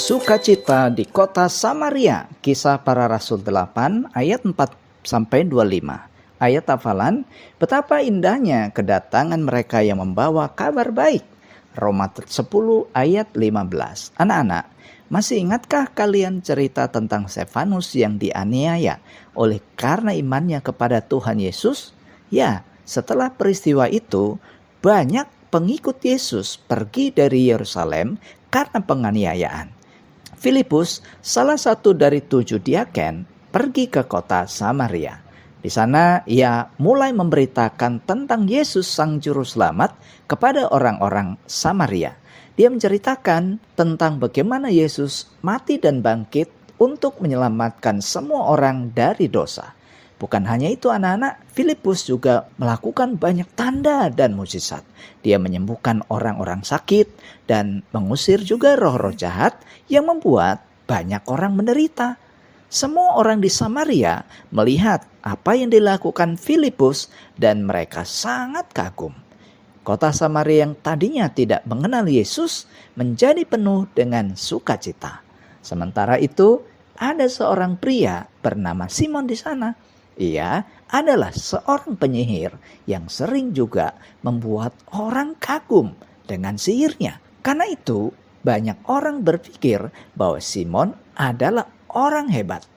Sukacita di kota Samaria, Kisah Para Rasul 8 ayat 4-25. Ayat hafalan, betapa indahnya kedatangan mereka yang membawa kabar baik. Roma 10 ayat 15. Anak-anak, masih ingatkah kalian cerita tentang Stefanus yang dianiaya oleh karena imannya kepada Tuhan Yesus? Ya, setelah peristiwa itu, banyak pengikut Yesus pergi dari Yerusalem karena penganiayaan. Filipus, salah satu dari 7 diaken, pergi ke kota Samaria. Di sana ia mulai memberitakan tentang Yesus Sang Juru Selamat kepada orang-orang Samaria. Dia menceritakan tentang bagaimana Yesus mati dan bangkit untuk menyelamatkan semua orang dari dosa. Bukan hanya itu anak-anak, Filipus juga melakukan banyak tanda dan mukjizat. Dia menyembuhkan orang-orang sakit dan mengusir juga roh-roh jahat yang membuat banyak orang menderita. Semua orang di Samaria melihat apa yang dilakukan Filipus dan mereka sangat kagum. Kota Samaria yang tadinya tidak mengenal Yesus menjadi penuh dengan sukacita. Sementara itu, ada seorang pria bernama Simon di sana. Ia adalah seorang penyihir yang sering juga membuat orang kagum dengan sihirnya. Karena itu, banyak orang berpikir bahwa Simon adalah orang hebat.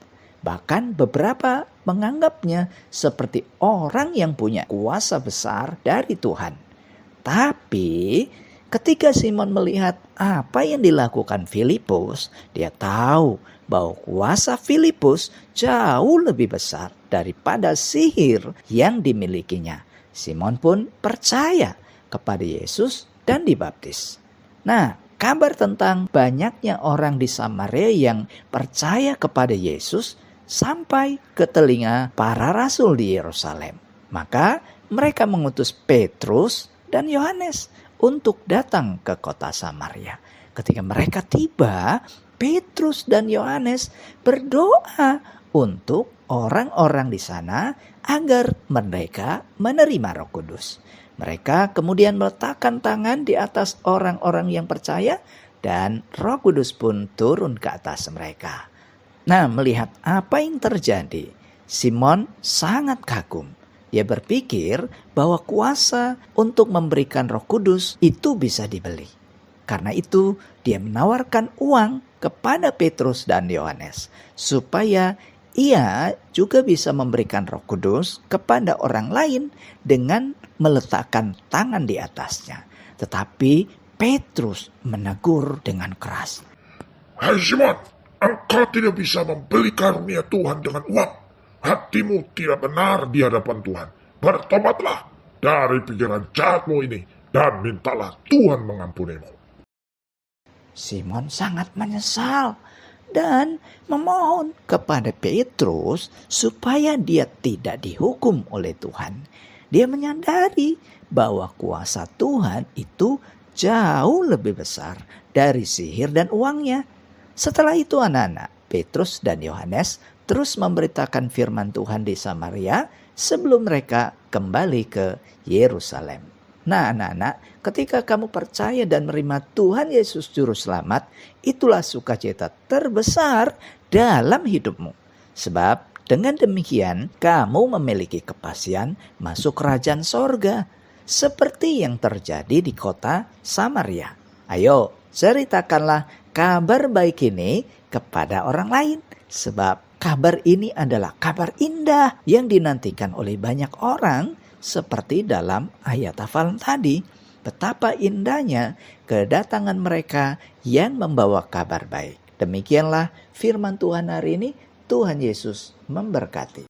Bahkan beberapa menganggapnya seperti orang yang punya kuasa besar dari Tuhan. Tapi ketika Simon melihat apa yang dilakukan Filipus, dia tahu bahwa kuasa Filipus jauh lebih besar daripada sihir yang dimilikinya. Simon pun percaya kepada Yesus dan dibaptis. Nah, kabar tentang banyaknya orang di Samaria yang percaya kepada Yesus sampai ke telinga para rasul di Yerusalem. Maka mereka mengutus Petrus dan Yohanes untuk datang ke kota Samaria. Ketika mereka tiba, Petrus dan Yohanes berdoa untuk orang-orang di sana agar mereka menerima Roh Kudus. Mereka kemudian meletakkan tangan di atas orang-orang yang percaya dan Roh Kudus pun turun ke atas mereka. Nah, melihat apa yang terjadi, Simon sangat kagum. Dia berpikir bahwa kuasa untuk memberikan Roh Kudus itu bisa dibeli. Karena itu, dia menawarkan uang kepada Petrus dan Yohanes supaya ia juga bisa memberikan Roh Kudus kepada orang lain dengan meletakkan tangan di atasnya. Tetapi Petrus menegur dengan keras. Hai Simon, engkau tidak bisa membeli karunia Tuhan dengan uang. Hatimu tidak benar di hadapan Tuhan. Bertobatlah dari pikiran jahatmu ini dan mintalah Tuhan mengampunimu. Simon sangat menyesal dan memohon kepada Petrus supaya dia tidak dihukum oleh Tuhan. Dia menyadari bahwa kuasa Tuhan itu jauh lebih besar dari sihir dan uangnya. Setelah itu anak-anak, Petrus dan Yohanes terus memberitakan firman Tuhan di Samaria sebelum mereka kembali ke Yerusalem. Nah anak-anak, ketika kamu percaya dan menerima Tuhan Yesus Juru Selamat, itulah sukacita terbesar dalam hidupmu. Sebab dengan demikian kamu memiliki kepastian masuk kerajaan sorga. Seperti yang terjadi di kota Samaria. Ayo ceritakanlah kabar baik ini kepada orang lain. Sebab kabar ini adalah kabar indah yang dinantikan oleh banyak orang. Seperti dalam ayat hafalan tadi, betapa indahnya kedatangan mereka yang membawa kabar baik. Demikianlah firman Tuhan hari ini. Tuhan Yesus memberkati.